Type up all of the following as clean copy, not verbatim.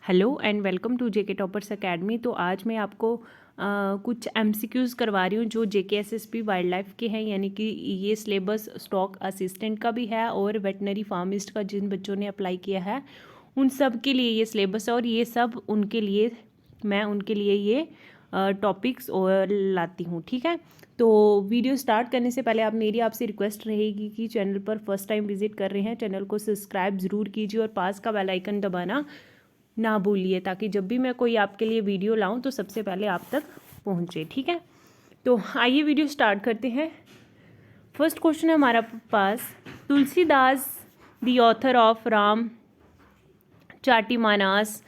Hello and welcome to JK Toppers Academy. तो आज मैं आपको कुछ एमसीक्यूज़ करवा रही हूँ जो जेके एसएसपी वाइल्ड लाइफ के हैं, यानी कि ये सिलेबस स्टॉक असिस्टेंट का भी है और वेटनरी फार्मिस्ट का जिन बच्चों ने अप्लाई किया है उन सब के लिए ये सिलेबस है, और ये सब उनके लिए मैं उनके लिए ये टॉपिक्स और लाती हूँ। ठीक है, तो वीडियो स्टार्ट करने से पहले मेरी आपसे रिक्वेस्ट रहेगी कि चैनल पर फर्स्ट टाइम विजिट कर रहे हैं, चैनल को सब्सक्राइब ज़रूर कीजिए और पास का बेल आइकन दबाना ना भूलिए, ताकि जब भी मैं कोई आपके लिए वीडियो लाऊं तो सबसे पहले आप तक पहुंचे। ठीक है, तो आइए वीडियो स्टार्ट करते हैं। फर्स्ट क्वेश्चन है हमारा pass, Tulsidas the author of Ram Charitmanas,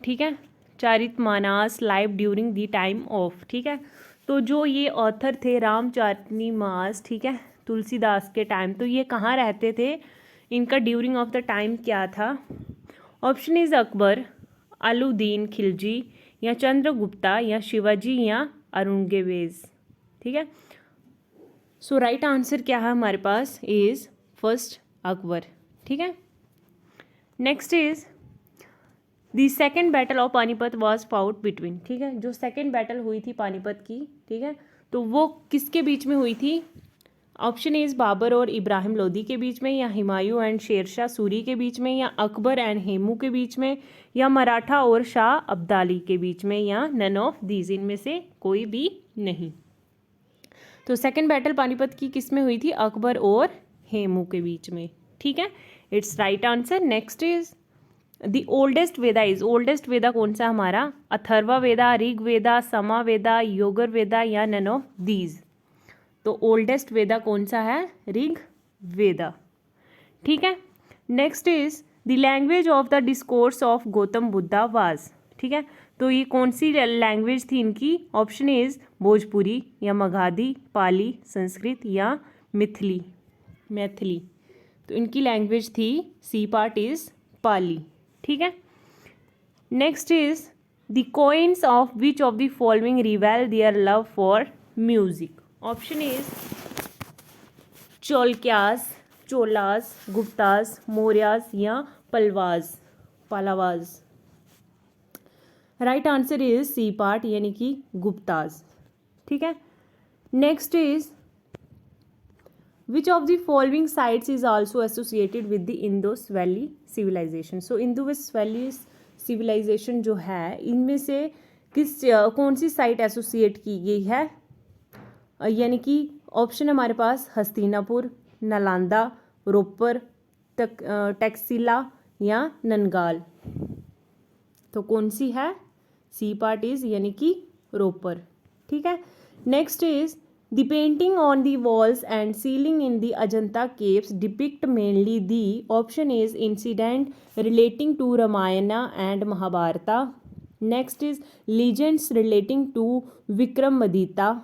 ठीक है, Charitmanas live during the time of. ठीक है, तो जो ये ऑथर थे राम चाटिमानस, ठीक है, तुलसीदास के टाइम, तो ये कहाँ रहते थे, इनका ड्यूरिंग ऑफ द टाइम क्या था। ऑप्शन इज अकबर, अलाउद्दीन खिलजी, या चंद्रगुप्ता, या शिवाजी, या औरंगजेब। ठीक है, सो राइट आंसर क्या है हमारे पास इज फर्स्ट अकबर। ठीक है, next is the second battle of Panipat was fought between. ठीक है, जो सेकेंड बैटल हुई थी पानीपत की, ठीक है, तो वो किसके बीच में हुई थी। ऑप्शन इज बाबर और इब्राहिम लोदी के बीच में, या हुमायूं एंड शेरशाह सूरी के बीच में, या अकबर एंड हेमू के बीच में, या मराठा और शाह अब्दाली के बीच में, या नन ऑफ दीज, इनमें से कोई भी नहीं। तो सेकेंड बैटल पानीपत की किस में हुई थी, अकबर और हेमू के बीच में। ठीक है, it's right answer. Next is the oldest Veda is, oldest Veda कौन सा हमारा, अथर्वा वेदा, ऋग वेदा, समा वेदा, योगर वेदा, या नन ऑफ दीज। तो ओल्डेस्ट वेदा कौन सा है, ऋग वेदा। ठीक है, next is the language of the discourse of Gautam Buddha was. ठीक है, तो ये कौन सी लैंग्वेज थी इनकी। ऑप्शन इज भोजपुरी, या मगधी, पाली, संस्कृत, या मिथिली, मैथिली। तो इनकी लैंग्वेज थी, सी पार्ट इज पाली। ठीक है, next is the coins of which of the following reveal their love for music. Option is Chalukyas, Cholas, Guptas, Mauryas, या Pallavas. Right answer is C part, यानी कि गुप्तास। ठीक है, next is which of the following sites is also associated with the Indus valley civilization. So Indus valley civilization जो है, इनमें से कौन सी साइट एसोसिएट की गई है, यानी कि ऑप्शन हमारे पास हस्तिनापुर, नालंदा, रोपर, टैक्सिला, या ननगाल। तो कौन सी है, सी पार्ट इज, यानी कि रोपर। ठीक है, next is the painting on the walls and ceiling in the Ajanta caves depict mainly the. Option is incident relating to Ramayana and Mahabharata. Next is legends relating to Vikramaditya.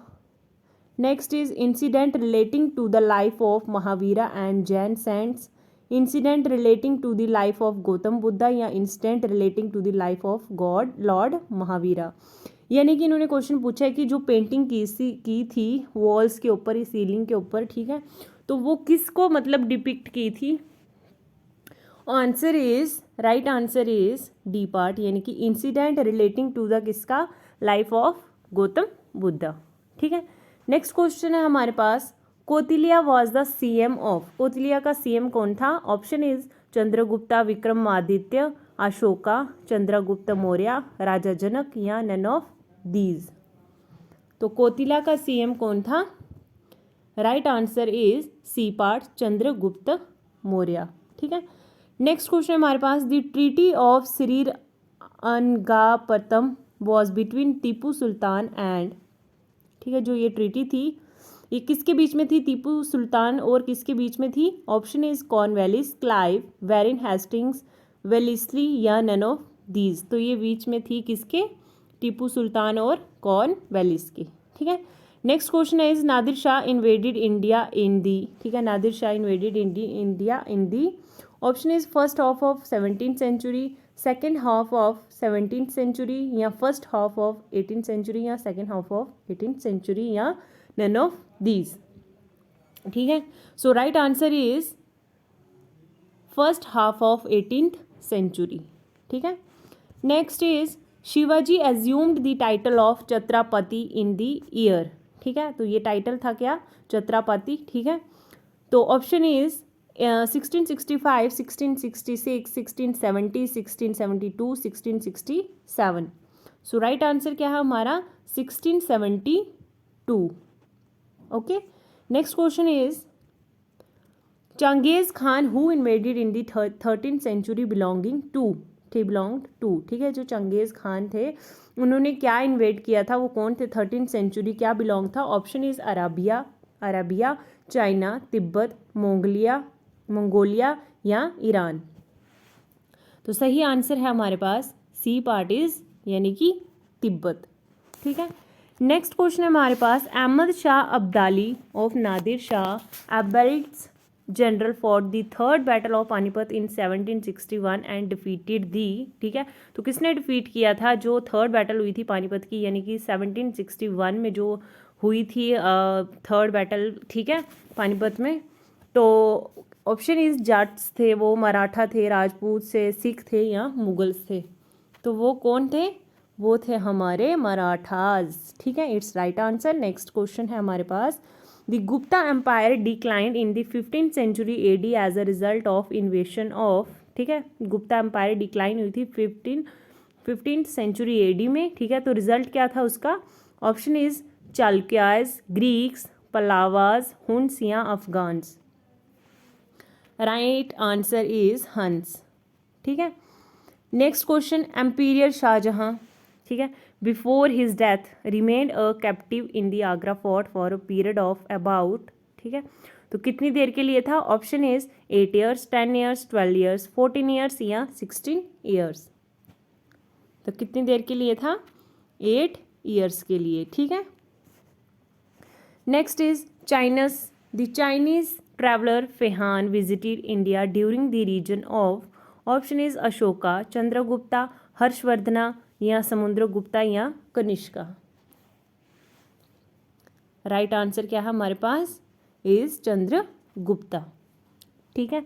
Next is incident relating to the life of Mahavira and Jain saints, incident relating to the life of Gautam Buddha, या incident relating to the life of God Lord Mahavira। यानी कि इन्होंने question पूछा है कि जो painting की थी वॉल्स के ऊपर, सीलिंग के ऊपर, ठीक है, तो वो किसको मतलब डिपिक्ट की थी। Answer is, right answer is D part, यानी कि इंसिडेंट रिलेटिंग टू द किसका, लाइफ ऑफ गौतम बुद्धा। ठीक है, नेक्स्ट क्वेश्चन है हमारे पास, Kautilya was the CM of. Kautilya का सीएम कौन था। ऑप्शन इज चंद्रगुप्ता, विक्रमादित्य, अशोका, चंद्रगुप्त मौर्य, राजा जनक, या नन ऑफ दीज। तो कौटिल्य का सीएम कौन था, right answer is C part, Chandragupt Maurya. ठीक है, नेक्स्ट क्वेश्चन हमारे पास, the treaty of Srirangapatnam was between Tipu Sultan and. ठीक है, जो ये ट्रीटी थी ये किसके बीच में थी, टीपू सुल्तान और किसके बीच में थी। Option is Cornwallis, Clive, Warren Hastings, Wellesley, या नन ऑफ दीज। तो ये बीच में थी किसके, टीपू सुल्तान और कॉर्नवालिस के। ठीक है, next question is Nadir Shah invaded India in the. ठीक है, Nadir Shah invaded India in the. Option is first half of 17th century, second half of 17th century, या first half of 18th century, या second half of 18th century, या none of these. ठीक है, so right answer is first half of 18th century. ठीक है, next is Shivaji assumed the title of Chhatrapati in the year, ठीक है, तो ये टाइटल था क्या, छत्रपति, ठीक है। तो option is 1665, 1666, 1670, 1672, 1667। So right answer क्या है हमारा 1672। Okay, next question is Genghis Khan who invaded in the 13th century belonging to, ठीक है, जो चंगेज खान थे उन्होंने क्या इन्वेड किया था, वो कौन थे, 13th सेंचुरी क्या बिलोंग था। Option is Arabia, China, Tibet, Mongolia या ईरान। तो सही आंसर है हमारे पास सी पार्ट इज यानी कि तिब्बत, ठीक है। नेक्स्ट क्वेश्चन है हमारे पास Ahmad Shah Abdali of Nadir Shah ablest general for the third battle of Panipat in 1761 and defeated the, ठीक है, तो किसने डिफीट किया था जो थर्ड बैटल हुई थी पानीपत की, यानी कि 1761 में जो हुई थी थर्ड बैटल, ठीक है, पानीपत में। तो ऑप्शन इज जाट्स थे, वो मराठा थे, राजपूत से, सिख थे या मुगल्स थे। तो वो कौन थे, वो थे हमारे मराठाज, ठीक है, it's right answer. Next question है हमारे पास the Gupta empire declined in the 15th century AD as a result of invasion of, ठीक है, गुप्ता एम्पायर डिक्लाइन हुई थी 15th सेंचुरी एडी में, ठीक है, तो रिजल्ट क्या था उसका। Option is Chalukyas, Greeks, Pallavas, Huns या Afghans. Right answer is Huns, ठीक है। नेक्स्ट क्वेश्चन एम्पीरियर शाहजहां, ठीक है, before his death remained a captive in the Agra fort for a period of about, ठीक है, तो कितनी देर के लिए था। Option is 8 years, 10 years, 12 years, 14 years या 16 ईयर्स। तो कितनी देर के लिए था, 8 ईयर्स के लिए, ठीक है। Next is the Chinese traveller Fahien visited India during the reign of. Option is Ashoka, Chandragupta, Harshavardhana या समुद्रगुप्ता या कनिष्का। राइट आंसर क्या है हमारे पास इज चंद्रगुप्ता, ठीक है।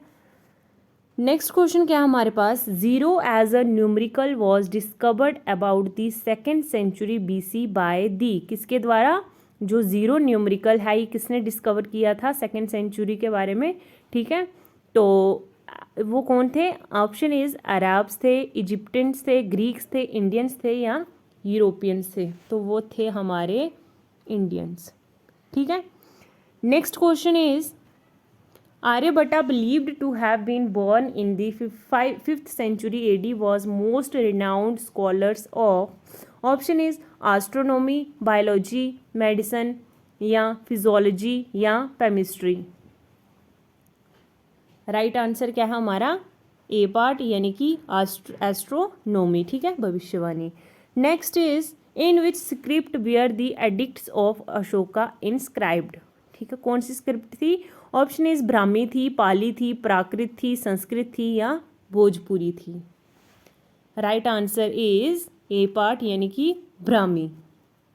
नेक्स्ट क्वेश्चन क्या है हमारे पास zero as a numerical was discovered about the 2nd century BC by the, किसके द्वारा, जो जीरो न्यूमेरिकल है ये किसने डिस्कवर किया था 2nd सेंचुरी के बारे में, ठीक है, तो वो कौन थे। ऑप्शन इज अरब्स थे, इजिप्टियंस थे, ग्रीक्स थे, इंडियंस थे या यूरोपियंस थे। तो वो थे हमारे इंडियंस, ठीक है। Next question is Aryabhatta believed to have been born in the 5th century AD was most renowned scholars of. Option is astronomy, biology, medicine या फिजियोलॉजी या केमिस्ट्री। राइट आंसर क्या है हमारा ए पार्ट यानी कि एस्ट्रोनॉमी, ठीक है, भविष्यवाणी। Next is in which script were the edicts of Ashoka inscribed, ठीक है, कौन सी स्क्रिप्ट थी। ऑप्शन इज ब्राह्मी थी, पाली थी, प्राकृत थी, संस्कृत थी या भोजपुरी थी। Right answer is A part यानी कि ब्राह्मी,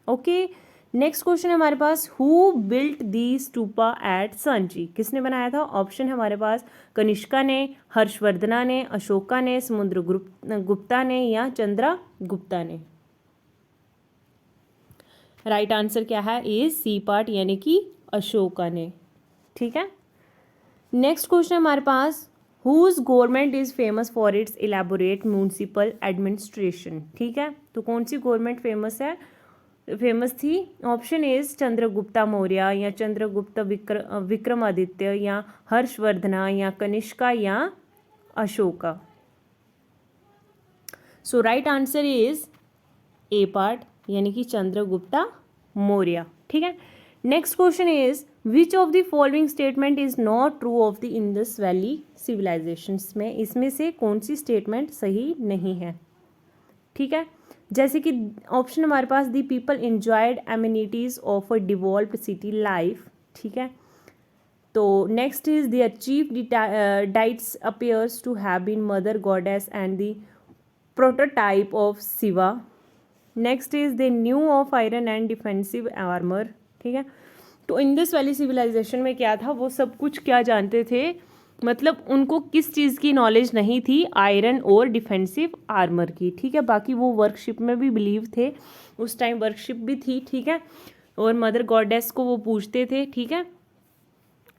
ओके। नेक्स्ट क्वेश्चन है हमारे पास who built the stupa at Sanchi, किसने बनाया था। ऑप्शन है हमारे पास कनिष्का ने, हर्षवर्धना ने, अशोका ने, समुद्रगुप्ता ने या चंद्रगुप्ता ने। राइट आंसर क्या है इज सी पार्ट यानी कि अशोका ने, ठीक है। नेक्स्ट क्वेश्चन हमारे पास whose government is famous for its elaborate municipal administration, ठीक है, तो कौन सी गवर्नमेंट फेमस थी। ऑप्शन इज चंद्रगुप्ता मौर्य या चंद्रगुप्त विक्रमादित्य या हर्षवर्धना या कनिष्का या Ashoka. So right answer is A part यानी कि चंद्रगुप्ता मौर्य, ठीक है। Next question is which of the following statement is not true of the Indus valley civilisations में इसमें से कौन सी स्टेटमेंट सही नहीं है, ठीक है। जैसे कि ऑप्शन हमारे पास the people enjoyed amenities of a devolved city life, ठीक है। तो next is the chief deities appears to have been mother goddess and the prototype of Shiva. Next is the new of iron and defensive armour, ठीक है। तो Indus valley civilisation में क्या था, वो सब कुछ क्या जानते थे, मतलब उनको किस चीज़ की नॉलेज नहीं थी, आयरन और डिफेंसिव आर्मर की, ठीक है। बाकी वो वर्कशिप में भी बिलीव थे, उस टाइम वर्कशिप भी थी, ठीक है। और मदर गॉडेस को वो पूजते थे, ठीक है।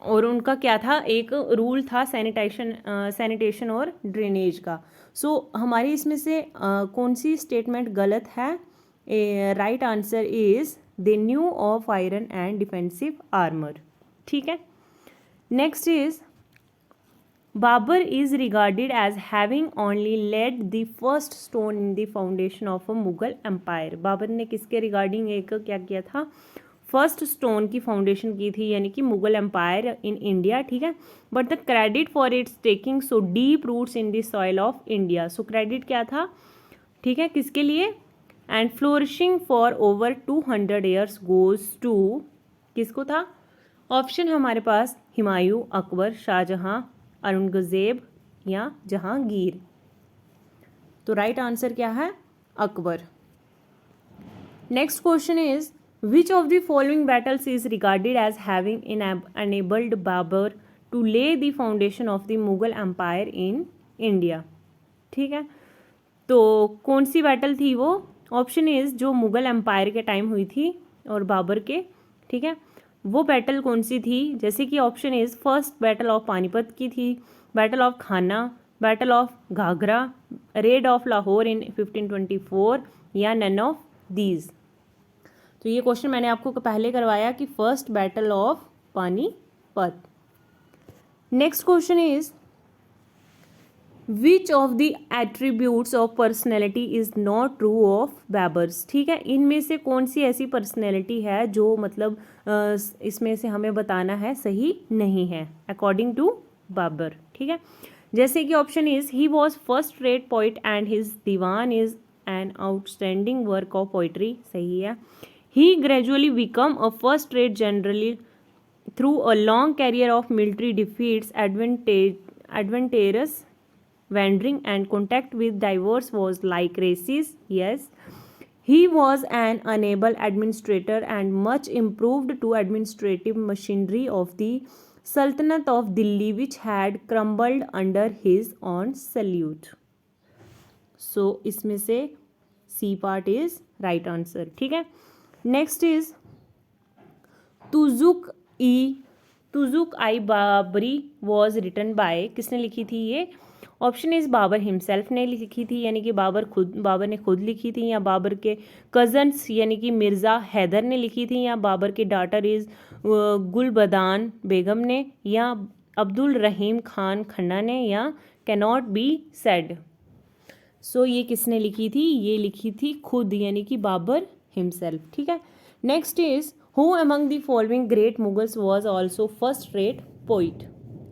और उनका क्या था, एक रूल था सैनिटेशन और ड्रेनेज का। सो हमारी इसमें से कौन सी स्टेटमेंट गलत है? Right answer is the new of iron and defensive armour, ठीक है। Next is Babur is regarded as having only laid the first stone in the foundation of a Mughal empire. Babur ने किसके रिगार्डिंग एक क्या किया था, फर्स्ट स्टोन की फाउंडेशन की थी, यानी कि मुगल एम्पायर इन इंडिया, ठीक है। But the credit for its taking so deep roots in the soil of India. So credit क्या था, ठीक है, किसके लिए? And flourishing for over 200 years goes to, किसको था? ऑप्शन हमारे पास हुमायूं, अकबर, शाहजहां, औरंगजेब या जहांगीर। तो राइट आंसर क्या है? Akbar. Next question is which of the following battles is regarded as having enabled Babur to lay the foundation of the Mughal empire in India, ठीक है। तो कौन सी बैटल थी वो? ऑप्शन इज जो मुगल एम्पायर के टाइम हुई थी और बाबर के, ठीक है, वो बैटल कौन सी थी? जैसे कि option is first battle of Panipat की थी, battle of Khanwa, battle of Ghaghra, raid of Lahore in 1524 या नन ऑफ दीज। तो ये क्वेश्चन मैंने आपको पहले करवाया कि first battle of Panipat. Next question is which of the attributes of personality is not true of Babar's, ठीक है। इनमें से कौन सी ऐसी पर्सनैलिटी है जो मतलब इसमें से हमें बताना है सही नहीं है अकॉर्डिंग टू बाबर, ठीक है। जैसे कि option is he was first rate poet and his diwan is an outstanding work of poetry, सही है। He gradually become a first rate generally through a long career of military defeats adventurous wandering and contact with diverse was like races, yes. He was an unable administrator and much improved to administrative machinery of the Sultanate of Delhi which had crumbled under his own salute. So इसमें से C part is right answer, ठीक है। Next is Tuzuk i Baburi was written by, किसने लिखी थी ये? Option is Babar himself ने लिखी थी, यानी कि बाबर ने खुद लिखी थी, या बाबर के कजन्स यानी कि मिर्ज़ा हैदर ने लिखी थी, या बाबर के डॉटर इज गुलबदान बेगम ने, या अब्दुल रहीम खान खन्ना ने, या कैनॉट बी सेड। सो ये किसने लिखी थी? ये लिखी थी खुद, यानी कि बाबर हिमसेल्फ, ठीक है। Next is who among the following great Mughals was also first rate poet,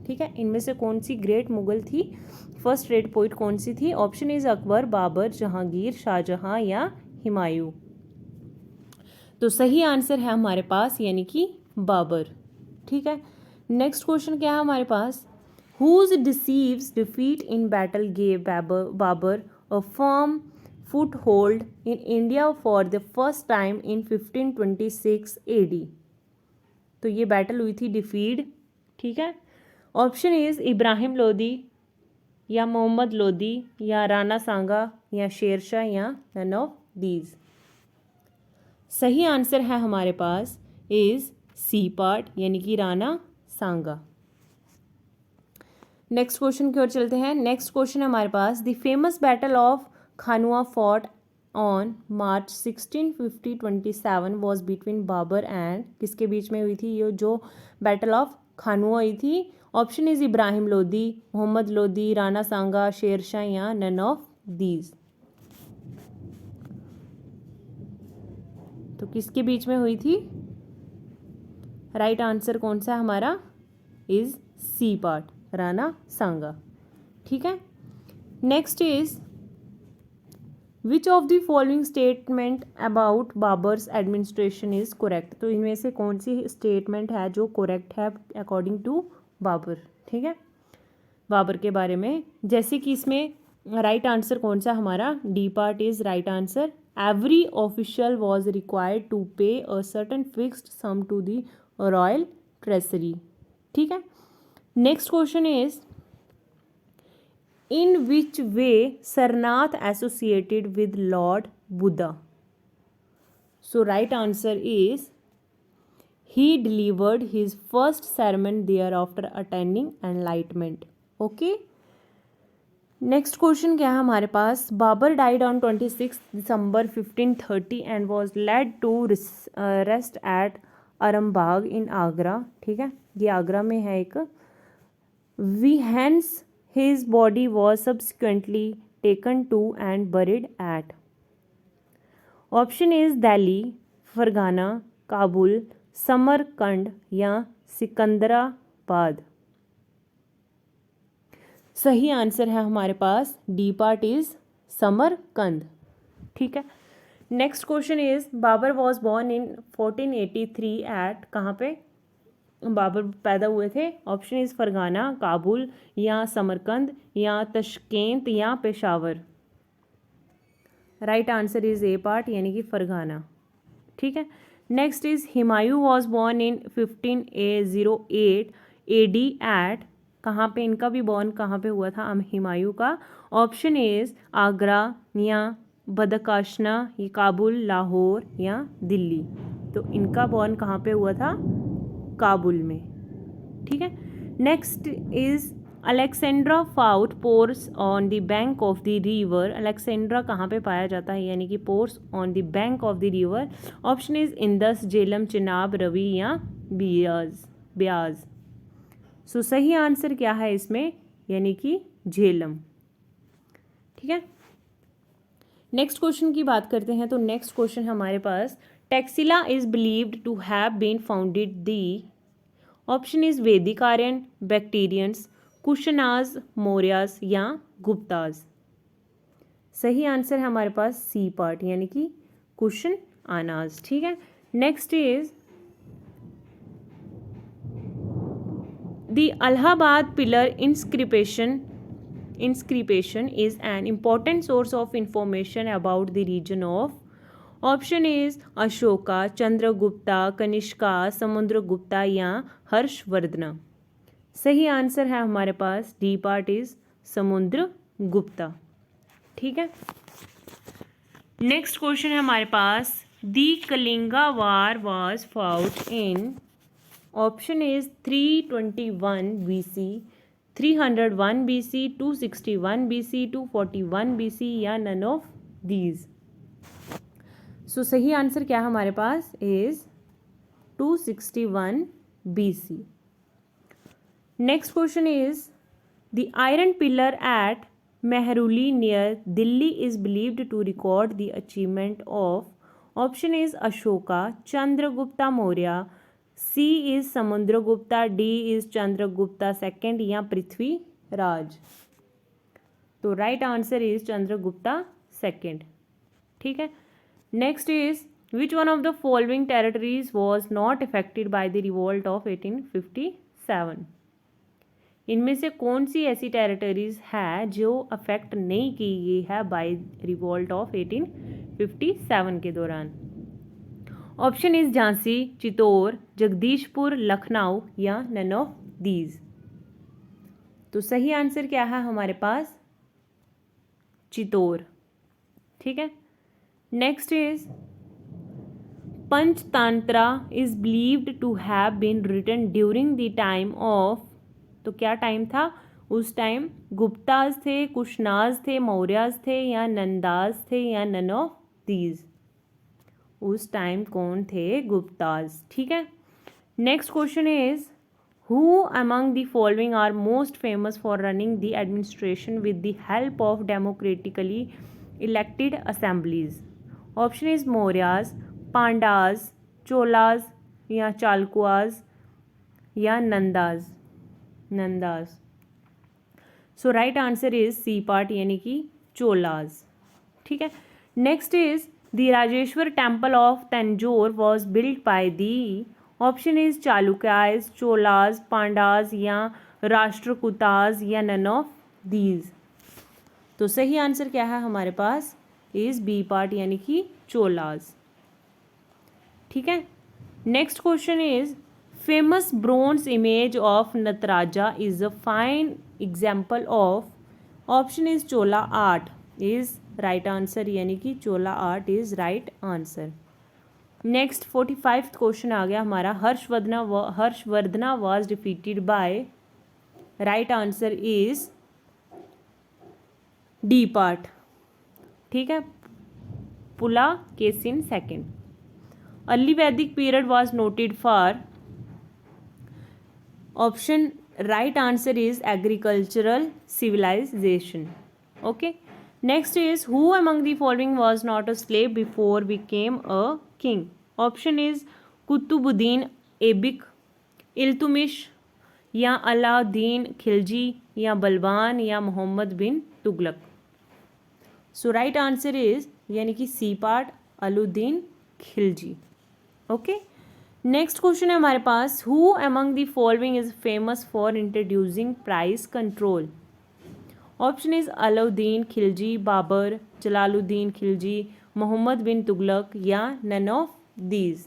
ठीक है। इनमें से कौन सी ग्रेट मुगल थी, फर्स्ट रेट पोइट कौन सी थी? ऑप्शन इज अकबर, बाबर, जहांगीर, शाहजहां या हुमायूं। तो सही आंसर है हमारे पास यानी कि बाबर, ठीक है। नेक्स्ट क्वेश्चन क्या है हमारे पास? Whose decisive defeat in battle gave Babur a firm foothold in India for the first time in 1526 AD। तो ये बैटल हुई थी डिफीड, ठीक है। ऑप्शन इज इब्राहिम लोदी या मोहम्मद लोदी या राणा सांगा या शेरशाह या नन ऑफ दीज। सही आंसर है हमारे पास इज सी पार्ट, यानी कि राणा सांगा। नेक्स्ट क्वेश्चन की ओर चलते हैं। नेक्स्ट क्वेश्चन है हमारे पास the famous battle of Khanua fought on March 1627 was between Babur and, किसके बीच में हुई थी ये जो बैटल ऑफ खानुआ हुई थी? ऑप्शन इज इब्राहिम लोदी, मोहम्मद लोदी, राणा सांगा, शेरशाह या नन ऑफ दीज। तो किसके बीच में हुई थी? राइट आंसर कौन सा हमारा? इज सी पार्ट, राणा सांगा, ठीक है। Next is which of the following statement about Babar's administration is correct. तो इनमें से कौन सी स्टेटमेंट है जो करेक्ट है अकॉर्डिंग टू बाबर, ठीक है, बाबर के बारे में। जैसे कि इसमें राइट आंसर कौन सा हमारा? D part is right answer. Every official was required to pay a certain fixed sum to the royal treasury, ठीक है। Next question is in which way Sarnath associated with lord Buddha. So right answer is he delivered his first sermon there after attaining enlightenment. Okay. Next question क्या है हमारे पास. Babur died on 26 December 1530 and was laid to rest at Arambagh in Agra. ठीक है, ये आगरा में है एक. We hence his body was subsequently taken to and buried at. Option is Delhi, Farghana, Kabul, Samarkand या सिकंदराबाद. सही आंसर है हमारे पास डी पार्ट इज समरकंद. ठीक है. Next question is Babur was born in 1483 eight. कहाँ पे बाबर पैदा हुए थे. ऑप्शन इज फरगाना, काबुल या समरकंद या तशकेंत या Peshawar. Right answer is A part यानी कि फरगाना. ठीक है. Next is Humayun was born in 1508 AD at. कहाँ पे इनका भी बॉर्न कहाँ पे हुआ था हुमायूं का. ऑप्शन इज आगरा या बदकाशना, ये काबुल, लाहौर या दिल्ली. तो इनका बॉर्न कहाँ पे हुआ था. काबुल में. ठीक है. Next is Alexander fought Porus on the bank of the river. Alexander कहाँ पे पाया जाता है यानी कि Porus on the bank of the river. Option is Indus, Jhelum, Chenab, Ravi या ब्याज. सो सही आंसर क्या है इसमें यानी कि झेलम. ठीक है. नेक्स्ट क्वेश्चन की बात करते हैं. तो नेक्स्ट क्वेश्चन है हमारे पास Taxila is believed to have been founded the. Option is Vedic Aryan, बैक्टीरियंस, कुशनाज, Mauryas या गुप्ताज. सही आंसर है हमारे पास सी पार्ट यानी कि कुशन आनाज. ठीक है. Next is the Allahabad pillar inscription is an important source of information about the region of. Option is Ashoka, Chandragupta, Kanishka, Samudragupta या हर्षवर्धन. सही आंसर है हमारे पास डी पार्ट इज समुद्रगुप्ता. ठीक है. नेक्स्ट क्वेश्चन है हमारे पास the Kalinga war was fought in. Option is 321 BC, 301 BC, 261 BC, 241 BC या नन ऑफ दीज. सो सही आंसर क्या है हमारे पास is 261 BC. Next question is the iron pillar at Mehrauli near Delhi is believed to record the achievement of. Option is Ashoka, Chandragupta Maurya, C is Samudragupta, D is Chandragupta second या पृथ्वीराज. तो right answer is Chandragupta second. ठीक है. Next is which one of the following territories was not affected by the revolt of 1857. इनमें से कौन सी ऐसी territories है जो अफेक्ट नहीं की गई है बाय रिवोल्ट ऑफ 1857 के दौरान. ऑप्शन इज झांसी, चित्तौड़, जगदीशपुर, लखनऊ या नन ऑफ दीज. तो सही आंसर क्या है हमारे पास चित्तौड़. ठीक है. Next is Panchatantra is believed to have been written during the time of. तो क्या टाइम था उस टाइम. गुप्ताज थे, कुशनाज थे, मौर्याज थे या नंदाज थे या नन ऑफ दीज. उस टाइम कौन थे. गुप्ताज. ठीक है. Next question is who among the following are most famous for running the administration with the help of democratically elected assemblies. Option is Mauryas, Pandyas, Cholas या चालुक्याज या Nandas. So right answer is C part यानी कि चोलाज. ठीक है. Next is the Rajeshwar temple of Tanjore was build by the. Option is Chalukyas, Cholas, pandas या राष्ट्रकूताज या none of these. तो सही आंसर क्या है हमारे पास इज बी पार्ट यानी कि चोलाज. ठीक है. Next question is famous bronze image of Nataraja is a fine example of, option is Chola art is right answer, यानी कि Chola art is right answer. Next 45 question आ गया हमारा, Harshavardhana was defeated by, right answer is D part, ठीक है, Pulakeshin second. Early Vedic period was noted for, option right answer is agricultural civilisation. Okay, next is who among the following was not a slave before became a king. Option is Qutubuddin Aibak, Iltutmish, या अलाउद्दीन खिलजी, या बलबान, या Mohammad bin Tughlaq. So right answer is, यानी कि सी part, Alauddin Khilji. Okay, next question है हमारे पास, who among the following is famous for introducing price control. Option is Alauddin Khilji, Babur, Jalaluddin Khilji, Mohammad bin Tughlaq, या none of these.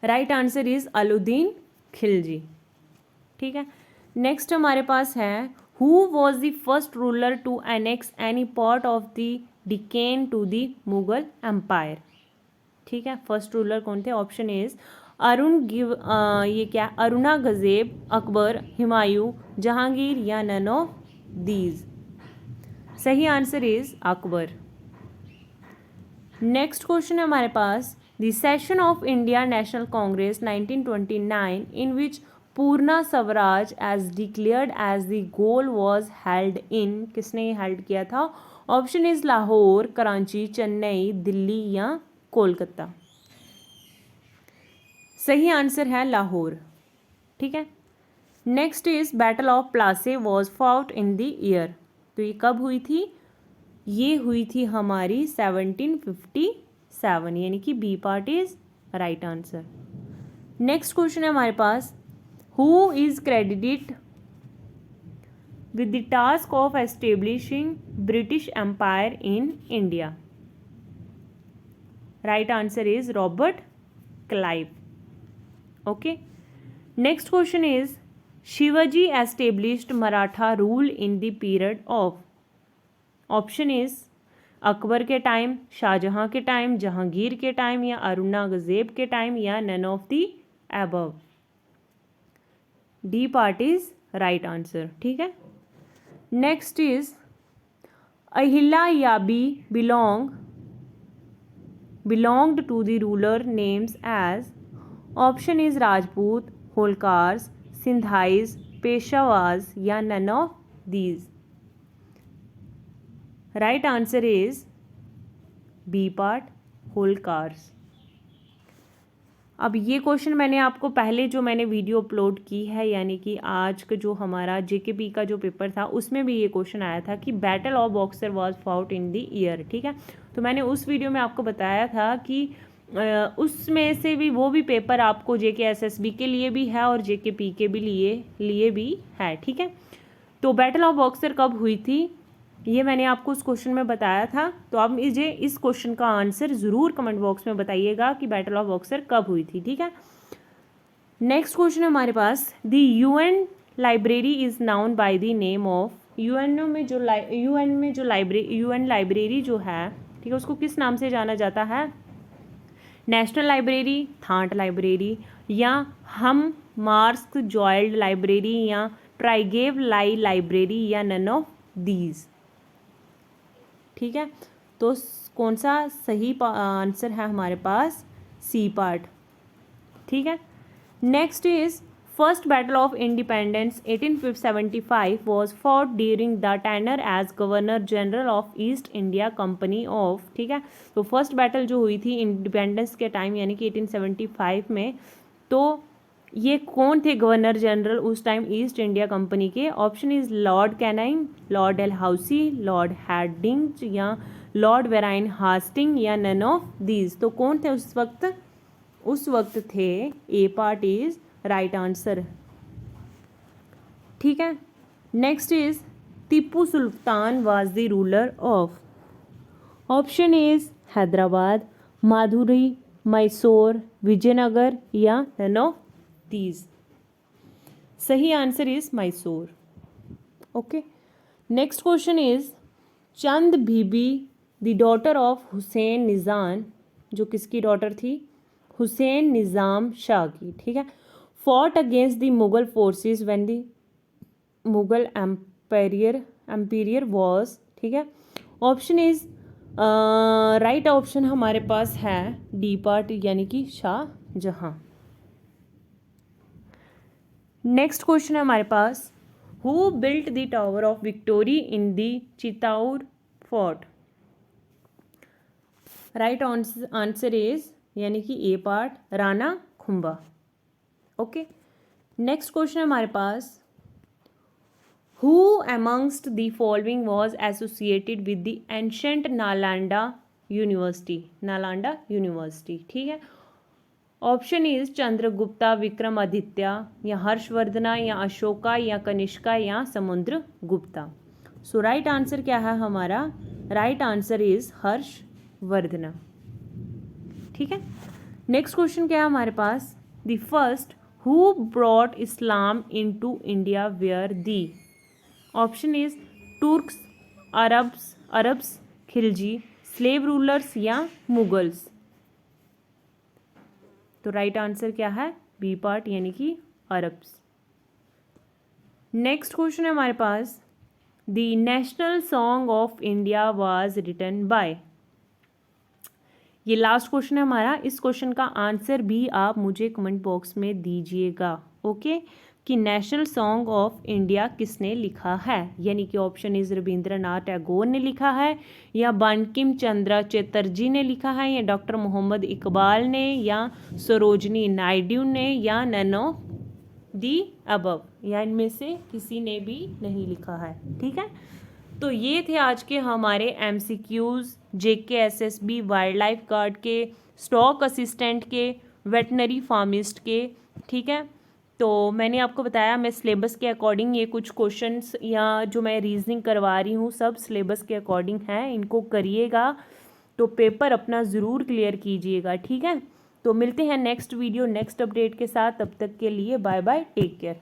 Right answer is Alauddin Khilji. ठीक है, नेक्स्ट हमारे पास है, who was the first ruler to annex any part of the Deccan to the Mughal empire. ठीक है, first ruler कौन थे. ऑप्शन इज औरंगजेब, अकबर, हुमायूं, जहांगीर, या नन ऑफ दीज. सही answer is Akbar. Next question है हमारे पास, the session of India National Congress 1929 in which Purna Swaraj as declared as the goal was held in, किसने हेल्ड किया था. ऑप्शन इज लाहौर, कराची, चेन्नई, दिल्ली, या कोलकाता. सही आंसर है लाहौर. ठीक है, next is battle of Plassey was fought in the year. तो ये कब हुई थी, ये हुई थी हमारी 1757, यानी कि B part is right answer. Next question है हमारे पास, who is credited with the task of establishing British empire in India. Right answer is Robert Clive. Okay, next question is, Shivaji established Maratha rule in the period of. Option is Akbar के time, Shahjahan के time, Jahangir के time, या औरंगजेब के time, या none of the above. D part is right answer. ठीक है, next is Ahilyabai belonged to the ruler names as. Option is Rajput, Holkars, Scindias, Peshwas, या none of these. Right answer is B part, Holkars. अब ये क्वेश्चन मैंने आपको पहले जो मैंने वीडियो अपलोड की है, यानी कि आज का जो हमारा जेकेपी का जो पेपर था, उसमें भी ये क्वेश्चन आया था कि battle of boxer was fought in the year. ठीक है, तो मैंने उस वीडियो में आपको बताया था कि उसमें से भी वो भी पेपर आपको JKSSB के लिए भी है और JKP के भी लिए भी है. ठीक है, तो बैटल ऑफ बॉक्सर कब हुई थी, ये मैंने आपको उस क्वेश्चन में बताया था. तो आप मुझे इस क्वेश्चन का आंसर ज़रूर कमेंट बॉक्स में बताइएगा कि बैटल ऑफ बॉक्सर कब हुई थी. ठीक है, नेक्स्ट क्वेश्चन है हमारे पास, the UN library is known by the name of. UN library जो है, ठीक है, उसको किस नाम से जाना जाता है. नेशनल लाइब्रेरी, थाट लाइब्रेरी, या हम मार्क्स जॉयल्ड लाइब्रेरी, या ट्राइगेव लाई लाइब्रेरी, या नन ऑफ दीज. ठीक है, तो कौन सा सही आंसर है हमारे पास, सी पार्ट. ठीक है, next is first battle of independence 1875 was fought during the tenure as governor general of East India Company of. ठीक है, तो फर्स्ट बैटल जो हुई थी इंडिपेंडेंस के टाइम, यानी कि 1875 में, तो ये कौन थे गवर्नर जनरल उस टाइम ईस्ट इंडिया कंपनी के. Option is lord Canning, lord Dalhousie, lord Hardinge, या लॉर्ड वेराइन हास्टिंग, या नन ऑफ दीज. तो कौन थे उस वक्त, उस वक्त थे A part is right answer. ठीक है, next is Tipu Sultan was the ruler of. Option is Hyderabad, Madurai, Mysore, Vijayanagar या नन ऑफ दीज? सही answer is Mysore. Okay. Next question is Chand Bibi the daughter of Hussain Nizam, जो किसकी डॉटर थी? हुसैन निज़ाम शाह की. ठीक है. Fought against the Mughal forces when the Mughal emperor was. ठीक है. ऑप्शन इज राइट ऑप्शन हमारे पास है डी पार्ट यानी कि शाहजहां. नेक्स्ट क्वेश्चन है हमारे पास who built the tower of victory in the Chittor fort? Right answer is यानी कि A part Rana Kumbha. Okay. Next question है हमारे पास who amongst the following was associated with the ancient Nalanda university? Nalanda university. ठीक है. ऑप्शन इज चंद्रगुप्ता, विक्रमादित्य या हर्षवर्धना या अशोका या कनिष्का या समुद्रगुप्ता. सो राइट आंसर क्या है हमारा? Right answer is Harshavardhana. ठीक है. नेक्स्ट क्वेश्चन क्या है हमारे पास? The first who brought Islam into India were the? Option is Turks, Arabs, Khilji, slave rulers या मुगल्स. तो राइट आंसर क्या है? बी पार्ट यानी कि अरब्स. नेक्स्ट क्वेश्चन है हमारे पास the national song of India was written by. ये लास्ट क्वेश्चन है हमारा. इस क्वेश्चन का आंसर भी आप मुझे कमेंट बॉक्स में दीजिएगा. ओके. कि नेशनल सॉन्ग ऑफ इंडिया किसने लिखा है? यानी कि ऑप्शन इज रविंद्रनाथ टैगोर ने लिखा है या बंकिम चंद्र चटर्जी ने लिखा है या डॉक्टर मोहम्मद इकबाल ने या सरोजनी नायडू ने या नन ऑफ दी अबव, या इनमें से किसी ने भी नहीं लिखा है. ठीक है. तो ये थे आज के हमारे MCQs JKSSB wild life guard के, स्टॉक असिस्टेंट के, वेटनरी फार्मिस्ट के. ठीक है. तो मैंने आपको बताया मैं सिलेबस के अकॉर्डिंग ये कुछ क्वेश्चंस या जो मैं रीजनिंग करवा रही हूँ सब सिलेबस के अकॉर्डिंग हैं. इनको करिएगा तो पेपर अपना ज़रूर क्लियर कीजिएगा. ठीक है. तो मिलते हैं नेक्स्ट वीडियो नेक्स्ट अपडेट के साथ. तब तक के लिए बाय बाय, टेक केयर.